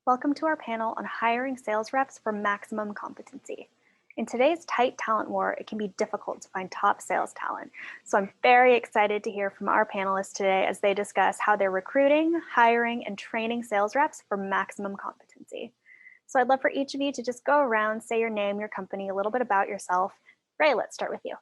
Welcome to our panel on hiring sales reps for maximum competency. In today's tight talent war, it can be difficult to find top sales talent. So I'm very excited to hear from our panelists today as they discuss how they're recruiting, hiring, and training sales reps for maximum competency. So I'd love for each of you to just go around, say your name, your company, a little bit about yourself. Ray, let's start with you.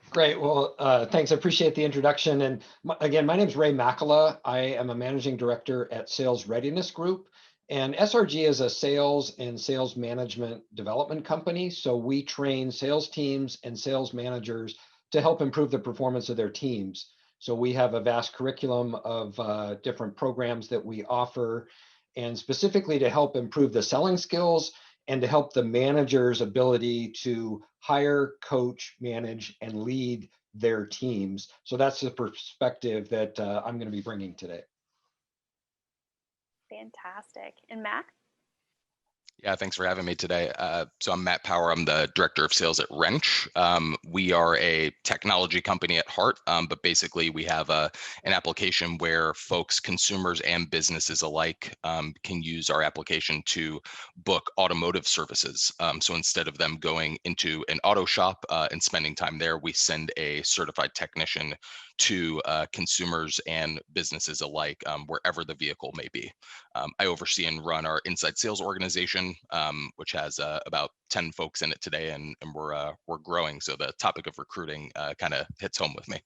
Great. Well, thanks. I appreciate the introduction. And again, my name is Ray Makela. I am a managing director at Sales Readiness Group. And SRG is a sales and sales management development company. So we train sales teams and sales managers to help improve the performance of their teams. So we have a vast curriculum of different programs that we offer, and specifically to help improve the selling skills and to help the manager's ability to hire, coach, manage, and lead their teams. So that's the perspective that I'm going to be bringing today. Fantastic. And Matt? Yeah, thanks for having me today. So I'm Matt Power. I'm the director of sales at Wrench. We are a technology company at heart, but basically we have an application where folks, consumers and businesses alike, can use our application to book automotive services. So instead of them going into an auto shop and spending time there, we send a certified technician to consumers and businesses alike, wherever the vehicle may be. I oversee and run our inside sales organization, which has about 10 folks in it today, and we're growing. So the topic of recruiting kind of hits home with me.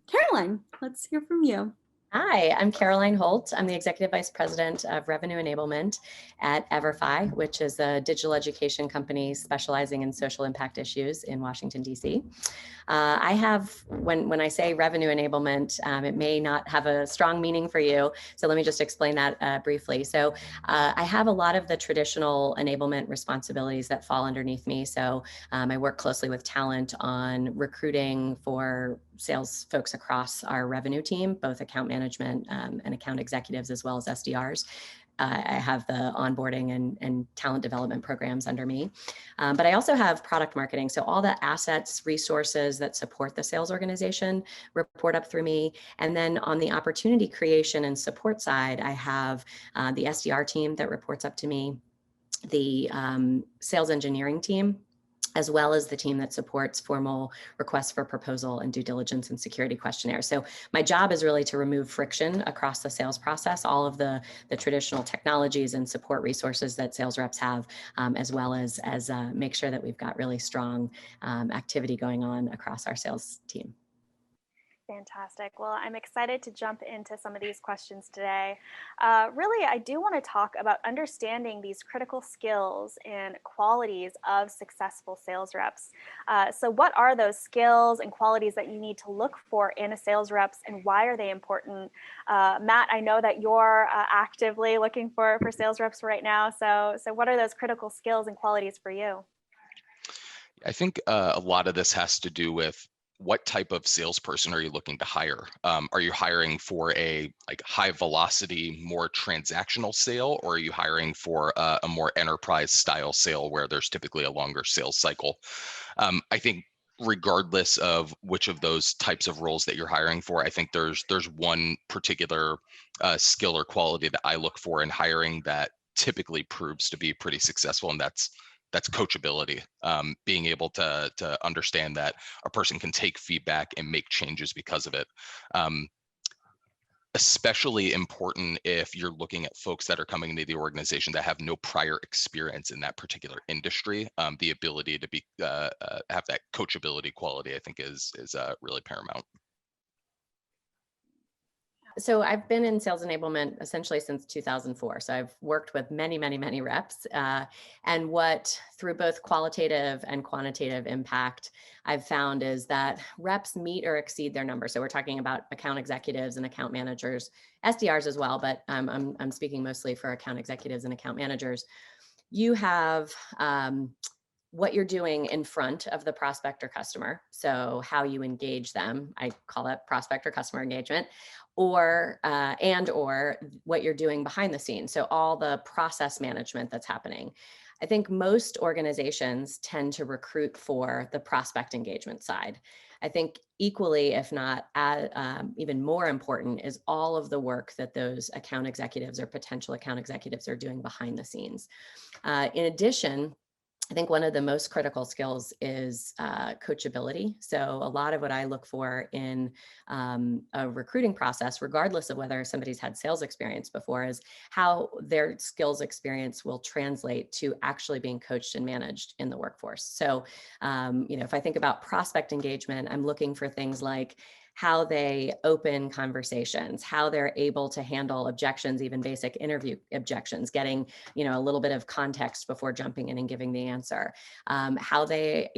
Caroline, let's hear from you. Hi, I'm Caroline Holt. I'm the Executive Vice President of Revenue Enablement at EVERFI, which is a digital education company specializing in social impact issues in Washington, D.C. I have, when I say revenue enablement, it may not have a strong meaning for you. So let me just explain that briefly. So I have a lot of the traditional enablement responsibilities that fall underneath me. So I work closely with talent on recruiting for sales folks across our revenue team, both account management and account executives, as well as SDRs. I have the onboarding and talent development programs under me. But I also have product marketing. So all the assets, resources that support the sales organization report up through me. And then on the opportunity creation and support side, I have the SDR team that reports up to me, the sales engineering team, as well as the team that supports formal requests for proposal and due diligence and security questionnaires. So my job is really to remove friction across the sales process, all of the traditional technologies and support resources that sales reps have, as well as make sure that we've got really strong activity going on across our sales team. Fantastic. Well, I'm excited to jump into some of these questions today. Really, I do want to talk about understanding these critical skills and qualities of successful sales reps. So what are those skills and qualities that you need to look for in a sales reps, and why are they important? Matt, I know that you're actively looking for sales reps right now. So what are those critical skills and qualities for you? I think a lot of this has to do with what type of salesperson are you looking to hire? Are you hiring for a high velocity, more transactional sale, or are you hiring for a more enterprise style sale where there's typically a longer sales cycle? I think regardless of which of those types of roles that you're hiring for, I think there's one particular skill or quality that I look for in hiring that typically proves to be pretty successful, and that's coachability. Being able to understand that a person can take feedback and make changes because of it. Especially important if you're looking at folks that are coming into the organization that have no prior experience in that particular industry. The ability to have that coachability quality, I think, is really paramount. So I've been in sales enablement essentially since 2004. So I've worked with many, many, many reps. And what, through both qualitative and quantitative impact, I've found is that reps meet or exceed their numbers. So we're talking about account executives and account managers, SDRs as well, but I'm speaking mostly for account executives and account managers. You have what you're doing in front of the prospect or customer. So how you engage them, I call that prospect or customer engagement, or what you're doing behind the scenes. So all the process management that's happening. I think most organizations tend to recruit for the prospect engagement side. I think equally, if not even more important, is all of the work that those account executives or potential account executives are doing behind the scenes. In addition, I think one of the most critical skills is coachability. So a lot of what I look for in a recruiting process, regardless of whether somebody's had sales experience before, is how their skills experience will translate to actually being coached and managed in the workforce. So, if I think about prospect engagement, I'm looking for things like how they open conversations, how they're able to handle objections, even basic interview objections, getting, a little bit of context before jumping in and giving the answer, how they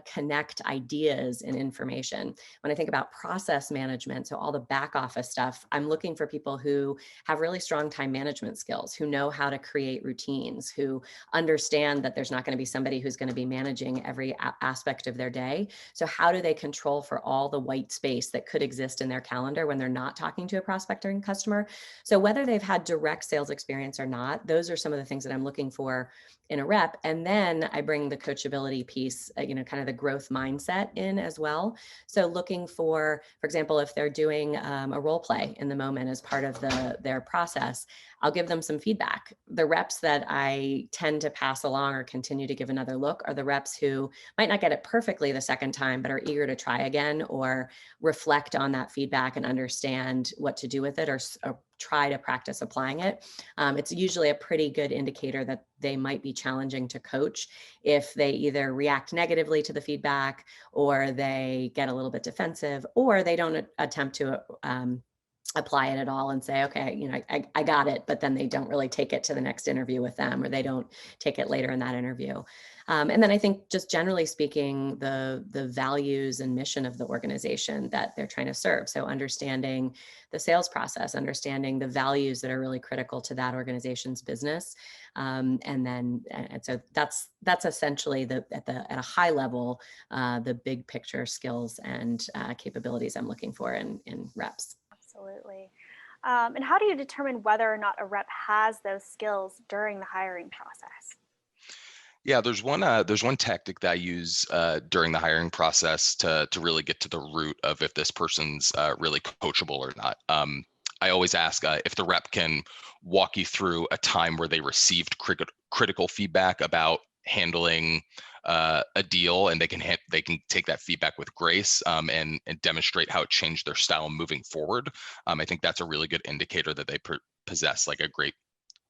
connect ideas and information. When I think about process management, so all the back office stuff, I'm looking for people who have really strong time management skills, who know how to create routines, who understand that there's not going to be somebody who's going to be managing every aspect of their day. So how do they control for all the white space that could exist in their calendar when they're not talking to a prospect or customer? So whether they've had direct sales experience or not, those are some of the things that I'm looking for in a rep. And then I bring the coachability piece, kind of the growth mindset in as well. So looking for example, if they're doing a role play in the moment as part of their process, I'll give them some feedback. The reps that I tend to pass along or continue to give another look are the reps who might not get it perfectly the second time, but are eager to try again or reflect on that feedback and understand what to do with it or try to practice applying it. It's usually a pretty good indicator that they might be challenging to coach if they either react negatively to the feedback or they get a little bit defensive or they don't attempt to apply it at all and say, okay, I got it, but then they don't really take it to the next interview with them, or they don't take it later in that interview. And then I think just generally speaking, the values and mission of the organization that they're trying to serve. So understanding the sales process, understanding the values that are really critical to that organization's business. And so that's essentially at a high level, the big picture skills and capabilities I'm looking for in reps. Absolutely. And how do you determine whether or not a rep has those skills during the hiring process? Yeah, there's one tactic that I use during the hiring process to really get to the root of if this person's really coachable or not. I always ask if the rep can walk you through a time where they received critical feedback about handling a deal, and they can take that feedback with grace and demonstrate how it changed their style moving forward. I think that's a really good indicator that they possess like a great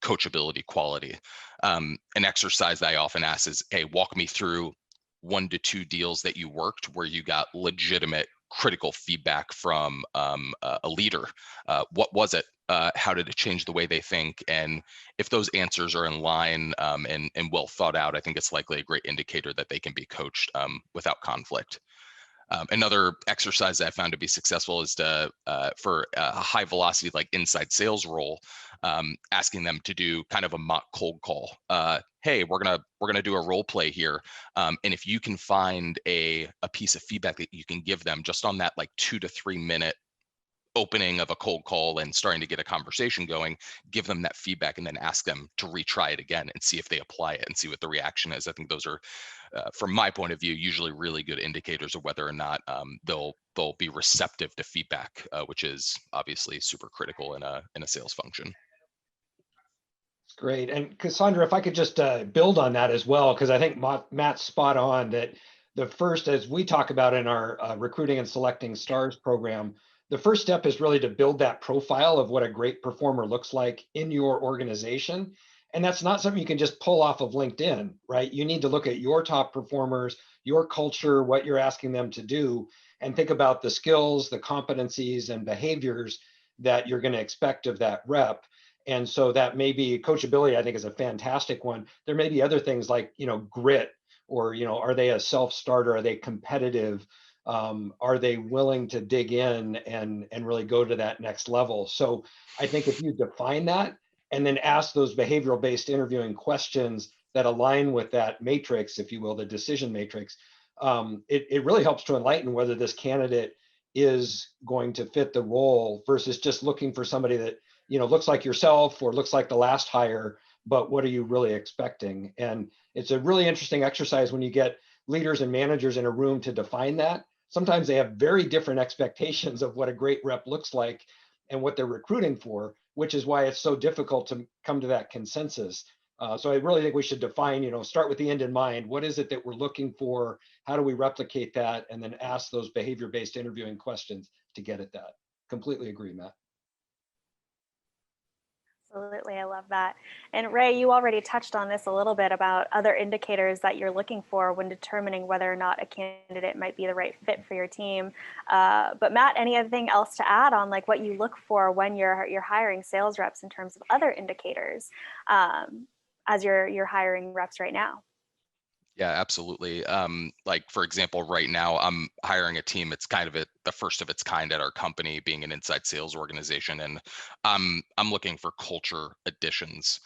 coachability quality. An exercise that I often ask is, hey, walk me through 1 to 2 deals that you worked where you got legitimate critical feedback from a leader. What was it? How did it change the way they think? And if those answers are in line and well thought out, I think it's likely a great indicator that they can be coached without conflict. Another exercise that I found to be successful is for a high velocity, like inside sales role, asking them to do kind of a mock cold call. Hey, we're gonna do a role play here, and if you can find a piece of feedback that you can give them just on that like 2 to 3 minute opening of a cold call and starting to get a conversation going, give them that feedback and then ask them to retry it again and see if they apply it and see what the reaction is. I think those are, from my point of view, usually really good indicators of whether or not they'll be receptive to feedback, which is obviously super critical in a sales function. Great. And Cassandra, if I could just build on that as well, because I think Matt's spot on that the first, as we talk about in our recruiting and selecting stars program, the first step is really to build that profile of what a great performer looks like in your organization. And that's not something you can just pull off of LinkedIn, right? You need to look at your top performers, your culture, what you're asking them to do, and think about the skills, the competencies, and behaviors that you're going to expect of that rep. And so that may be coachability, I think, is a fantastic one. There may be other things like, grit, or, are they a self-starter? Are they competitive? Are they willing to dig in and really go to that next level? So I think if you define that and then ask those behavioral-based interviewing questions that align with that matrix, if you will, the decision matrix, it really helps to enlighten whether this candidate is going to fit the role versus just looking for somebody that looks like yourself or looks like the last hire, but what are you really expecting? And it's a really interesting exercise when you get leaders and managers in a room to define that, sometimes they have very different expectations of what a great rep looks like and what they're recruiting for, which is why it's so difficult to come to that consensus. So I really think we should define, start with the end in mind. What is it that we're looking for? How do we replicate that? And then ask those behavior-based interviewing questions to get at that. Completely agree, Matt. Absolutely, I love that. And Ray, you already touched on this a little bit about other indicators that you're looking for when determining whether or not a candidate might be the right fit for your team. But Matt, anything else to add on like what you look for when you're hiring sales reps in terms of other indicators as you're hiring reps right now? Yeah, absolutely. Like for example, right now I'm hiring a team. It's kind of the first of its kind at our company, being an inside sales organization, and I'm looking for culture additions.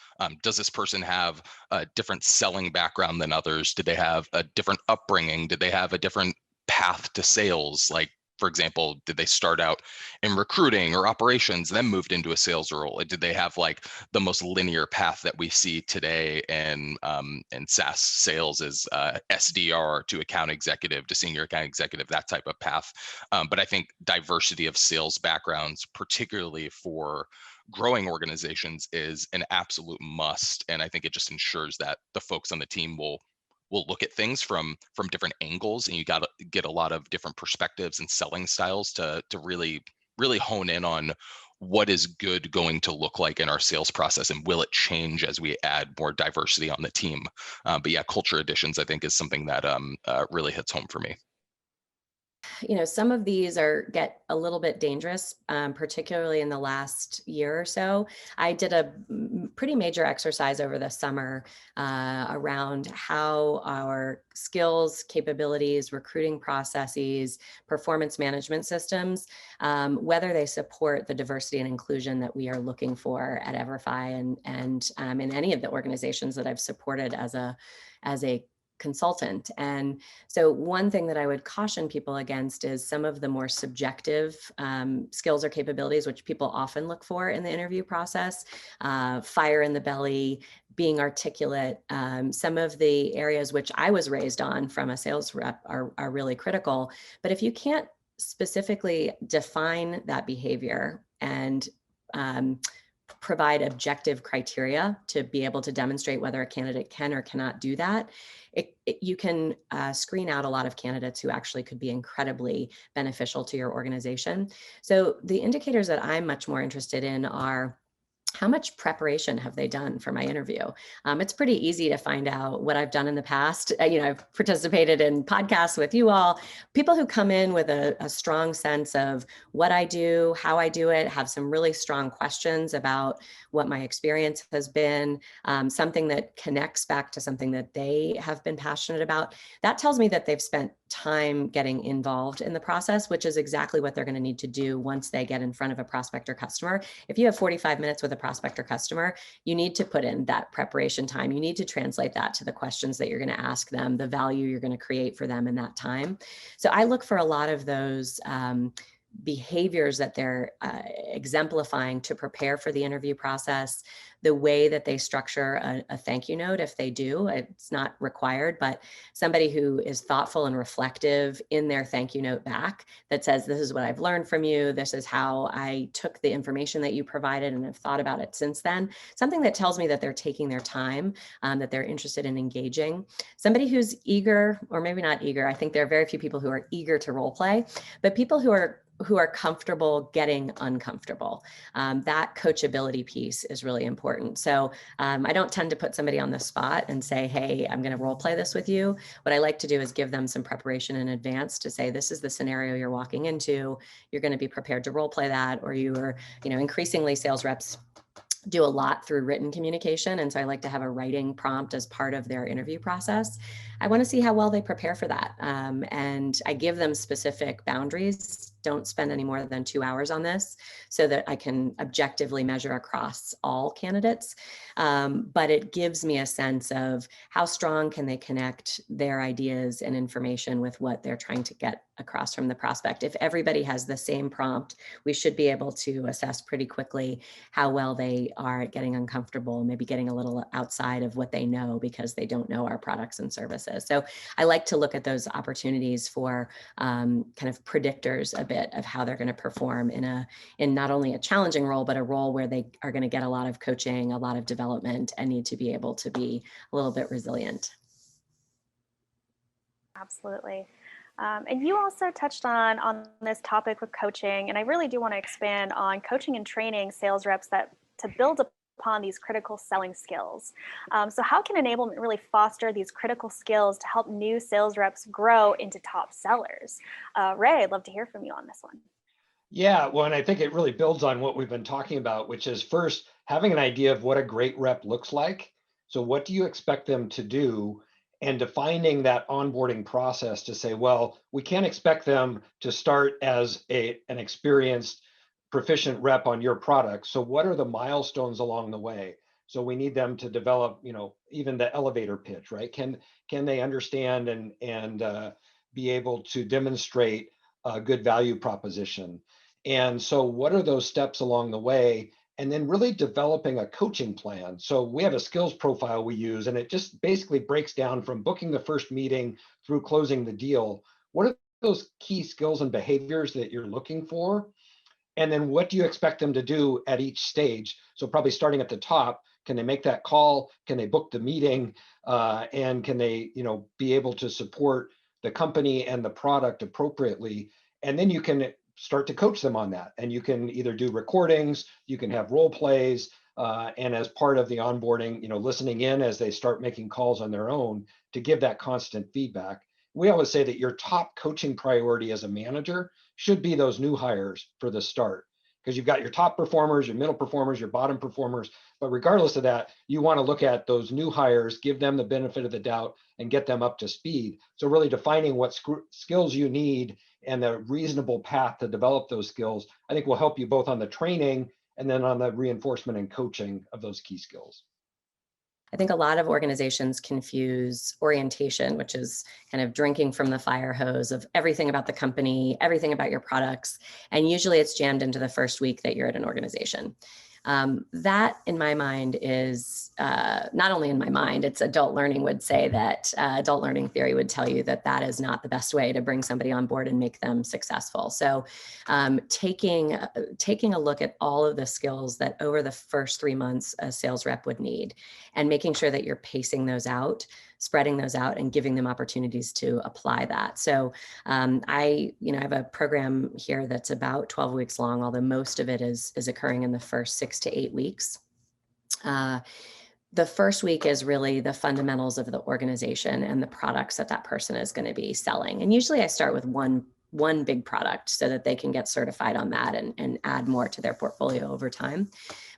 Does this person have a different selling background than others? Did they have a different upbringing? Did they have a different path to sales? Like, for example, did they start out in recruiting or operations, then moved into a sales role? Did they have like the most linear path that we see today in SaaS sales is SDR to account executive to senior account executive, that type of path. But I think diversity of sales backgrounds, particularly for growing organizations, is an absolute must. And I think it just ensures that the folks on the team will look at things from different angles, and you got to get a lot of different perspectives and selling styles to really hone in on what is good going to look like in our sales process, and will it change as we add more diversity on the team. But yeah, culture additions I think is something that really hits home for me. Some of these get a little bit dangerous, particularly in the last year or so. I did a pretty major exercise over the summer around how our skills, capabilities, recruiting processes, performance management systems, whether they support the diversity and inclusion that we are looking for at EVERFI and in any of the organizations that I've supported as a consultant. And so one thing that I would caution people against is some of the more subjective skills or capabilities, which people often look for in the interview process, fire in the belly, being articulate. Some of the areas which I was raised on from a sales rep are really critical. But if you can't specifically define that behavior and provide objective criteria to be able to demonstrate whether a candidate can or cannot do that, you can screen out a lot of candidates who actually could be incredibly beneficial to your organization. So the indicators that I'm much more interested in are, how much preparation have they done for my interview? It's pretty easy to find out what I've done in the past. I've participated in podcasts with you all, people who come in with a strong sense of what I do, how I do it, have some really strong questions about what my experience has been, something that connects back to something that they have been passionate about. That tells me that they've spent time getting involved in the process, which is exactly what they're going to need to do once they get in front of a prospect or customer. If you have 45 minutes with a prospect or customer, you need to put in that preparation time. You need to translate that to the questions that you're going to ask them, the value you're going to create for them in that time. So I look for a lot of those behaviors that they're exemplifying to prepare for the interview process, the way that they structure a thank you note. If they do, it's not required, but somebody who is thoughtful and reflective in their thank you note back that says, this is what I've learned from you. This is how I took the information that you provided and have thought about it since then. Something that tells me that they're taking their time, that they're interested in engaging. Somebody who's eager, or maybe not eager. I think there are very few people who are eager to role play, but people who are comfortable getting uncomfortable. That coachability piece is really important. So I don't tend to put somebody on the spot and say, hey, I'm going to role play this with you. What I like to do is give them some preparation in advance to say, this is the scenario you're walking into. You're going to be prepared to role play that, or increasingly sales reps do a lot through written communication. And so I like to have a writing prompt as part of their interview process. I want to see how well they prepare for that. And I give them specific boundaries. don't spend any more than 2 hours on this so that I can objectively measure across all candidates. But it gives me a sense of how strong can they connect their ideas and information with what they're trying to get across from the prospect. If everybody has the same prompt, we should be able to assess pretty quickly how well they are at getting uncomfortable, maybe getting a little outside of what they know because they don't know our products and services. So I like to look at those opportunities for kind of predictors a bit of how they're going to perform in not only a challenging role, but a role where they are going to get a lot of coaching, a lot of development, and need to be able to be a little bit resilient. Absolutely. And you also touched on this topic with coaching, and I really do want to expand on coaching and training sales reps to build upon these critical selling skills. So how can enablement really foster these critical skills to help new sales reps grow into top sellers? Ray, I'd love to hear from you on this one. Yeah, well, and I think it really builds on what we've been talking about, which is first having an idea of what a great rep looks like. So what do you expect them to do? And defining that onboarding process to say, well, we can't expect them to start as an experienced, proficient rep on your product. So what are the milestones along the way? So we need them to develop, even the elevator pitch, right? Can they understand and be able to demonstrate a good value proposition? And so what are those steps along the way? And then really developing a coaching plan. So we have a skills profile we use, and it just basically breaks down from booking the first meeting through closing the deal. What are those key skills and behaviors that you're looking for? And then what do you expect them to do at each stage? So probably starting at the top, can they make that call? Can they book the meeting? And can they, be able to support the company and the product appropriately? And then you can start to coach them on that. And you can either do recordings, you can have role plays, and as part of the onboarding, listening in as they start making calls on their own to give that constant feedback. We always say that your top coaching priority as a manager should be those new hires for the start, because you've got your top performers, your middle performers, your bottom performers. But regardless of that, you want to look at those new hires, give them the benefit of the doubt, and get them up to speed. So really defining what skills you need and the reasonable path to develop those skills, I think will help you both on the training and then on the reinforcement and coaching of those key skills. I think a lot of organizations confuse orientation, which is kind of drinking from the fire hose of everything about the company, everything about your products. And usually it's jammed into the first week that you're at an organization. That in my mind is not only in my mind, it's adult learning would say that adult learning theory would tell you that that is not the best way to bring somebody on board and make them successful. So taking a look at all of the skills that over the first 3 months a sales rep would need and making sure that you're pacing those out, spreading those out and giving them opportunities to apply that. So I have a program here that's about 12 weeks long, although most of it is occurring in the first 6 to 8 weeks. The first week is really the fundamentals of the organization and the products that person is going to be selling. And usually I start with one big product so that they can get certified on that and add more to their portfolio over time.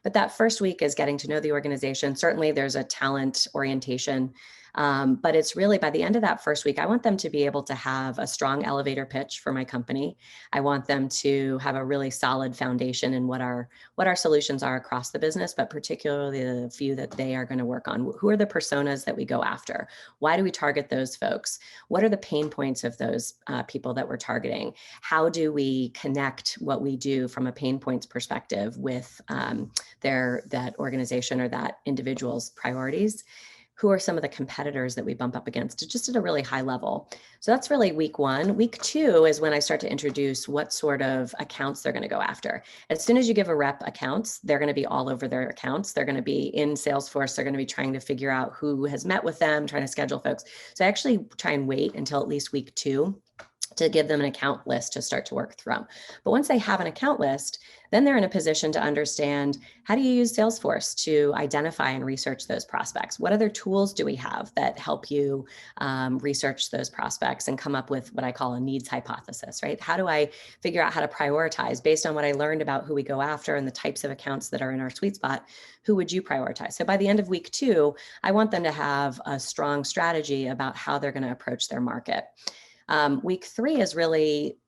But that first week is getting to know the organization. Certainly there's a talent orientation, but it's really by the end of that first week, I want them to be able to have a strong elevator pitch for my company. I want them to have a really solid foundation in what our solutions are across the business, but particularly the few that they are going to work on. Who are the personas that we go after? Why do we target those folks? What are the pain points of those people that we're targeting? How do we connect what we do from a pain points perspective with that organization or that individual's priorities? Who are some of the competitors that we bump up against, just at a really high level? So that's really week 1. Week 2 is when I start to introduce what sort of accounts they're going to go after. As soon as you give a rep accounts, they're going to be all over their accounts. They're going to be in Salesforce. They're going to be trying to figure out who has met with them, trying to schedule folks. So I actually try and wait until at least week 2 to give them an account list to start to work through. But once they have an account list, then they're in a position to understand, how do you use Salesforce to identify and research those prospects? What other tools do we have that help you research those prospects and come up with what I call a needs hypothesis, right? How do I figure out how to prioritize based on what I learned about who we go after and the types of accounts that are in our sweet spot? Who would you prioritize? So by the end of week 2, I want them to have a strong strategy about how they're going to approach their market. Week 3 is really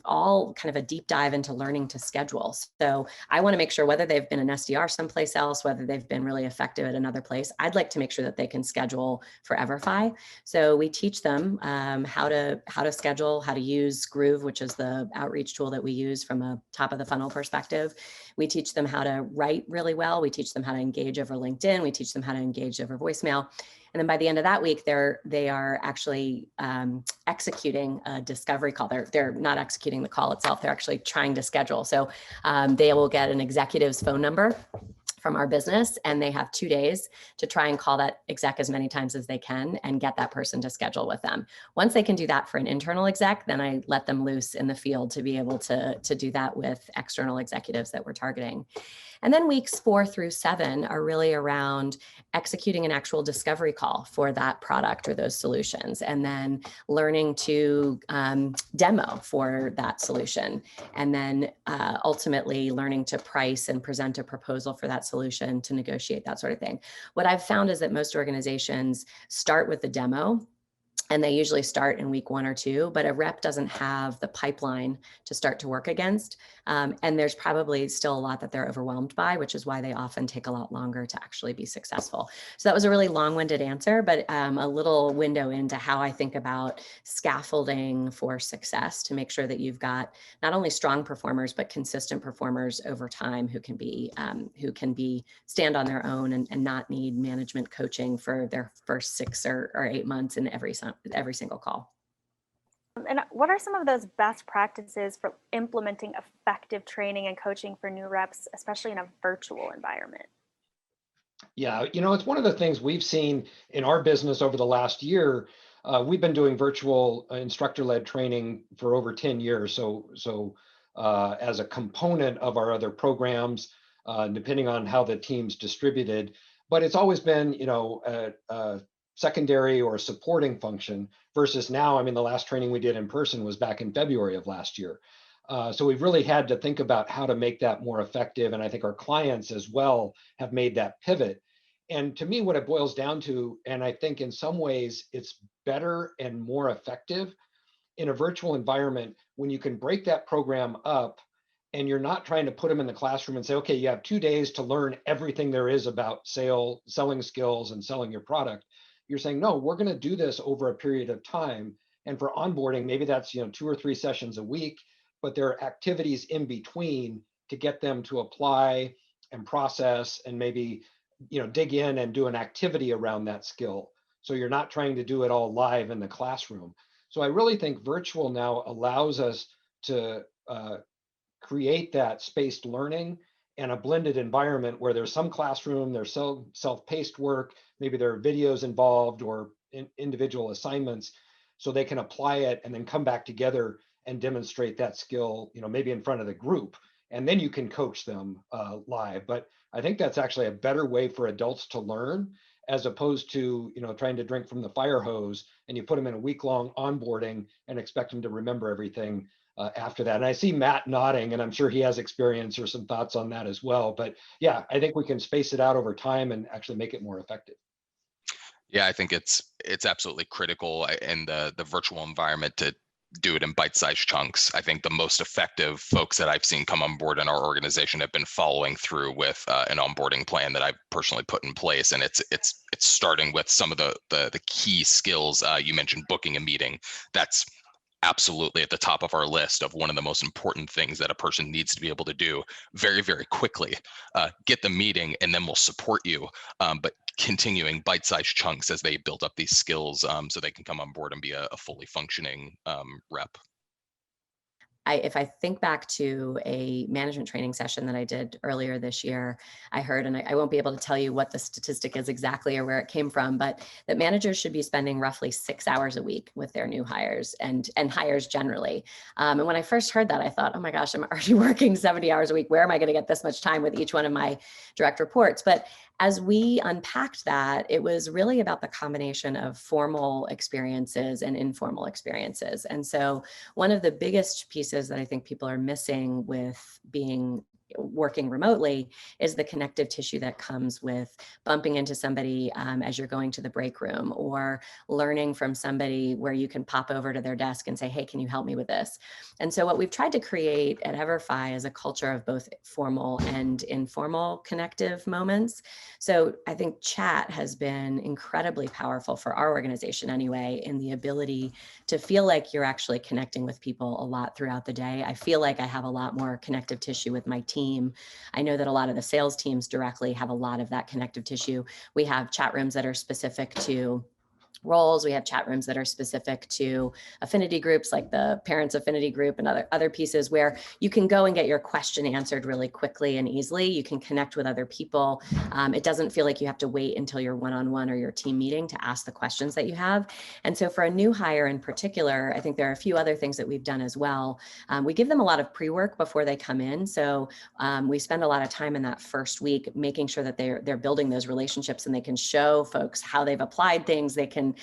all kind of a deep dive into learning to schedule. So I want to make sure whether they've been an SDR someplace else, whether they've been really effective at another place, I'd like to make sure that they can schedule for EVERFI. So we teach them how to schedule, how to use Groove, which is the outreach tool that we use from a top of the funnel perspective. We teach them how to write really well. We teach them how to engage over LinkedIn. We teach them how to engage over voicemail. And then by the end of that week, they are actually executing a discovery call. They're not executing the call itself. They're actually trying to schedule. So they will get an executive's phone number from our business, and they have 2 days to try and call that exec as many times as they can and get that person to schedule with them. Once they can do that for an internal exec, then I let them loose in the field to be able to do that with external executives that we're targeting. And then weeks 4 through 7 are really around executing an actual discovery call for that product or those solutions, and then learning to demo for that solution, and then ultimately learning to price and present a proposal for that solution, to negotiate, that sort of thing. What I've found is that most organizations start with the demo, and they usually start in week 1 or 2, but a rep doesn't have the pipeline to start to work against. And there's probably still a lot that they're overwhelmed by, which is why they often take a lot longer to actually be successful. So that was a really long-winded answer, but a little window into how I think about scaffolding for success, to make sure that you've got not only strong performers, but consistent performers over time who can be stand on their own and not need management coaching for their first 6 or 8 months in every single call. And what are some of those best practices for implementing effective training and coaching for new reps, especially in a virtual environment? Yeah, it's one of the things we've seen in our business over the last year. We've been doing virtual instructor-led training for over 10 years. So as a component of our other programs, depending on how the team's distributed, but it's always been, a secondary or supporting function, versus now, the last training we did in person was back in February of last year. So we've really had to think about how to make that more effective. And I think our clients as well have made that pivot. And to me, what it boils down to, and I think in some ways it's better and more effective in a virtual environment, when you can break that program up and you're not trying to put them in the classroom and say, okay, you have 2 days to learn everything there is about selling skills and selling your product. You're saying, no, we're going to do this over a period of time. And for onboarding, maybe that's 2 or 3 sessions a week, but there are activities in between to get them to apply and process and maybe dig in and do an activity around that skill. So you're not trying to do it all live in the classroom. So I really think virtual now allows us to create that spaced learning and a blended environment where there's some classroom, there's self-paced work, maybe there are videos involved or individual assignments, so they can apply it and then come back together and demonstrate that skill, maybe in front of the group, and then you can coach them live. But I think that's actually a better way for adults to learn, as opposed to trying to drink from the fire hose, and you put them in a week-long onboarding and expect them to remember everything after that. And I see Matt nodding, and I'm sure he has experience or some thoughts on that as well. But yeah, I think we can space it out over time and actually make it more effective. Yeah, I think it's absolutely critical in the virtual environment to do it in bite-sized chunks. I think the most effective folks that I've seen come on board in our organization have been following through with an onboarding plan that I've personally put in place, and it's starting with some of the key skills. You mentioned booking a meeting. That's absolutely at the top of our list of one of the most important things that a person needs to be able to do very, very quickly. Get the meeting, and then we'll support you. But continuing bite-sized chunks as they build up these skills, so they can come on board and be a fully functioning rep. If I think back to a management training session that I did earlier this year, I heard, and I won't be able to tell you what the statistic is exactly or where it came from, but that managers should be spending roughly 6 hours a week with their new hires and hires generally. And when I first heard that, I thought, oh my gosh, I'm already working 70 hours a week. Where am I going to get this much time with each one of my direct reports? But as we unpacked that, it was really about the combination of formal experiences and informal experiences. And so one of the biggest pieces that I think people are missing with being working remotely is the connective tissue that comes with bumping into somebody as you're going to the break room, or learning from somebody where you can pop over to their desk and say, hey, can you help me with this? And so what we've tried to create at EVERFI is a culture of both formal and informal connective moments. So I think chat has been incredibly powerful for our organization anyway, in the ability to feel like you're actually connecting with people a lot throughout the day. I feel like I have a lot more connective tissue with my team. I know that a lot of the sales teams directly have a lot of that connective tissue. We have chat rooms that are specific to roles. We have chat rooms that are specific to affinity groups, like the parents affinity group and other pieces, where you can go and get your question answered really quickly and easily. You can connect with other people. It doesn't feel like you have to wait until your one-on-one or your team meeting to ask the questions that you have. And so for a new hire in particular, I think there are a few other things that we've done as well. We give them a lot of pre-work before they come in. So we spend a lot of time in that first week making sure that they're building those relationships, and they can show folks how they've applied things. They can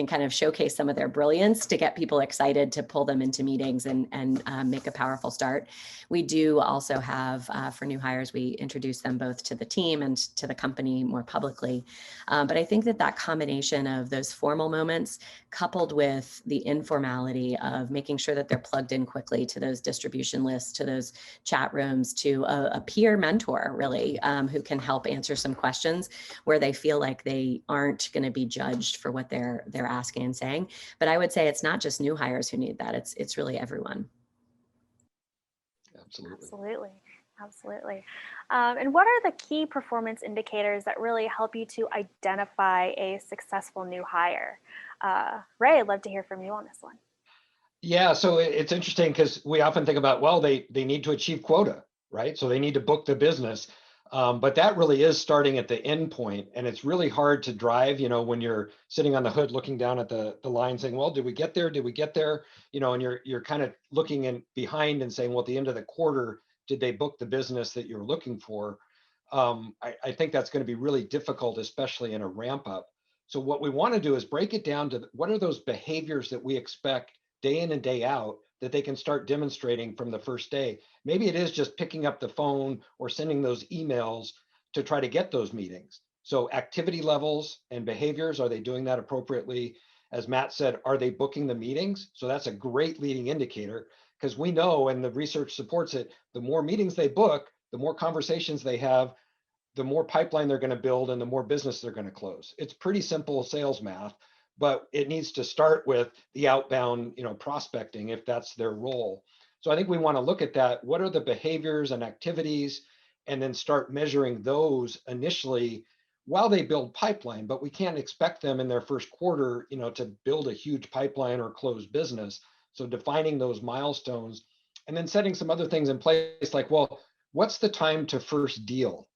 kind of showcase some of their brilliance to get people excited to pull them into meetings and make a powerful start. We do also have, for new hires, we introduce them both to the team and to the company more publicly. But I think that combination of those formal moments coupled with the informality of making sure that they're plugged in quickly to those distribution lists, to those chat rooms, to a peer mentor, really, who can help answer some questions where they feel like they aren't going to be judged for what they're asking and saying. But I would say it's not just new hires who need that. It's really everyone. Absolutely. Absolutely. And what are the key performance indicators that really help you to identify a successful new hire? Ray, I'd love to hear from you on this one. Yeah, so it's interesting because we often think about, well, they need to achieve quota, right? So they need to book the business. But that really is starting at the end point. And it's really hard to drive, when you're sitting on the hood looking down at the line saying, well, did we get there? Did we get there? And you're kind of looking in behind and saying, well, at the end of the quarter, did they book the business that you're looking for? I think that's going to be really difficult, especially in a ramp up. So what we want to do is break it down to what are those behaviors that we expect day in and day out that they can start demonstrating from the first day. Maybe it is just picking up the phone or sending those emails to try to get those meetings. So activity levels and behaviors, are they doing that appropriately? As Matt said, are they booking the meetings? So that's a great leading indicator, because we know, and the research supports it, the more meetings they book, the more conversations they have, the more pipeline they're going to build and the more business they're going to close. It's pretty simple sales math, but it needs to start with the outbound, prospecting, if that's their role. So I think we want to look at that. What are the behaviors and activities, and then start measuring those initially while they build pipeline. But we can't expect them in their first quarter, to build a huge pipeline or close business. So defining those milestones, and then setting some other things in place, like, well, what's the time to first deal?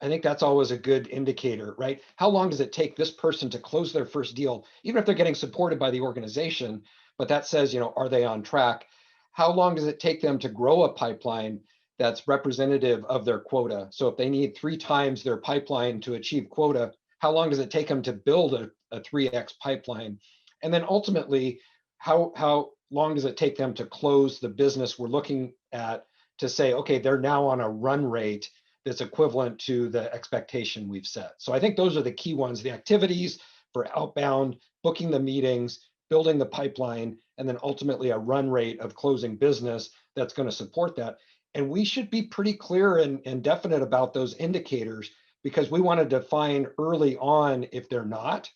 I think that's always a good indicator, right? How long does it take this person to close their first deal, even if they're getting supported by the organization? But that says, are they on track? How long does it take them to grow a pipeline that's representative of their quota? So if they need 3 times their pipeline to achieve quota, how long does it take them to build a 3x pipeline? And then ultimately, how long does it take them to close the business we're looking at, to say, okay, they're now on a run rate that's equivalent to the expectation we've set. So I think those are the key ones: the activities for outbound, booking the meetings, building the pipeline, and then ultimately a run rate of closing business that's going to support that. And we should be pretty clear and definite about those indicators, because we want to define early on if they're not,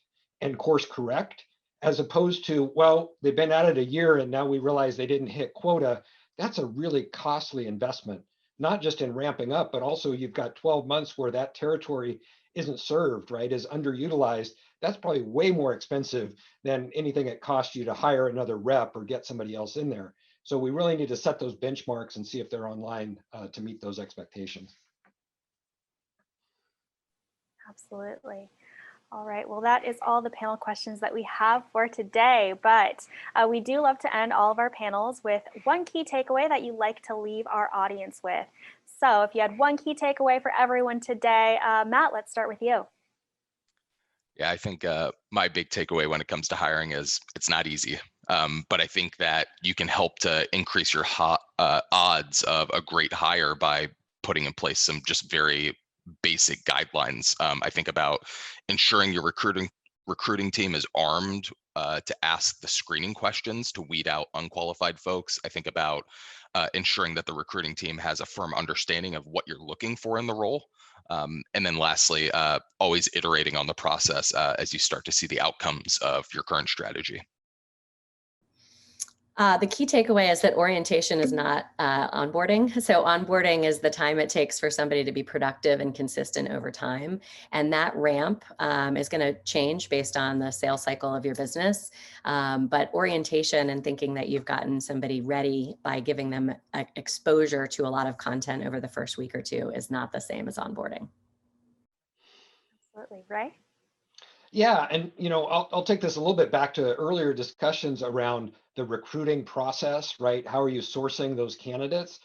and course correct, as opposed to, well, they've been at it a year and now we realize they didn't hit quota. That's a really costly investment, not just in ramping up, but also you've got 12 months where that territory isn't served, right, is underutilized. That's probably way more expensive than anything it costs you to hire another rep or get somebody else in there. So we really need to set those benchmarks and see if they're online to meet those expectations. Absolutely. All right, well, that is all the panel questions that we have for today, but we do love to end all of our panels with one key takeaway that you'd like to leave our audience with. So if you had one key takeaway for everyone today, Matt, let's start with you. Yeah, I think my big takeaway when it comes to hiring is it's not easy, but I think that you can help to increase your odds of a great hire by putting in place some just very basic guidelines. I think about ensuring your recruiting team is armed to ask the screening questions to weed out unqualified folks. I think about ensuring that the recruiting team has a firm understanding of what you're looking for in the role. And then lastly, always iterating on the process as you start to see the outcomes of your current strategy. The key takeaway is that orientation is not onboarding. So onboarding is the time it takes for somebody to be productive and consistent over time. And that ramp is going to change based on the sales cycle of your business. But orientation and thinking that you've gotten somebody ready by giving them exposure to a lot of content over the first week or two is not the same as onboarding. Absolutely. Ray? Yeah, and I'll take this a little bit back to earlier discussions around the recruiting process, right? How are you sourcing those candidates?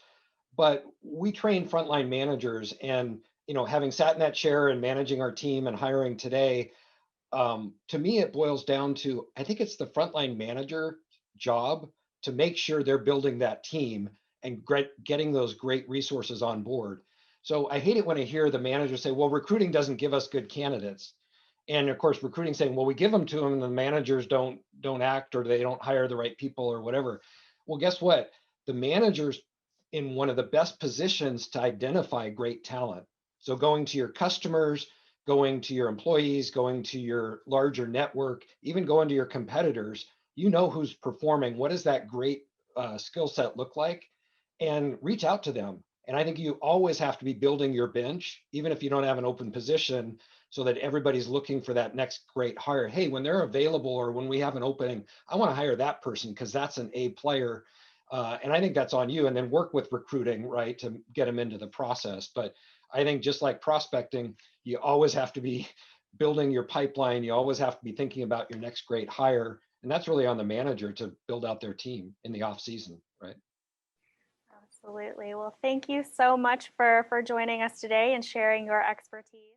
But we train frontline managers, and having sat in that chair and managing our team and hiring today, to me it boils down to, I think it's the frontline manager job to make sure they're building that team and getting those great resources on board. So I hate it when I hear the manager say, well, recruiting doesn't give us good candidates. And of course, recruiting saying, well, we give them to them and the managers don't act, or they don't hire the right people or whatever. Well, guess what? The manager's in one of the best positions to identify great talent. So going to your customers, going to your employees, going to your larger network, even going to your competitors, who's performing. What does that great skill set look like? And reach out to them. And I think you always have to be building your bench, even if you don't have an open position, so that everybody's looking for that next great hire. Hey, when they're available or when we have an opening, I want to hire that person because that's an A player. And I think that's on you. And then work with recruiting, right, to get them into the process. But I think just like prospecting, you always have to be building your pipeline. You always have to be thinking about your next great hire. And that's really on the manager to build out their team in the off season, right? Absolutely. Well, thank you so much for joining us today and sharing your expertise.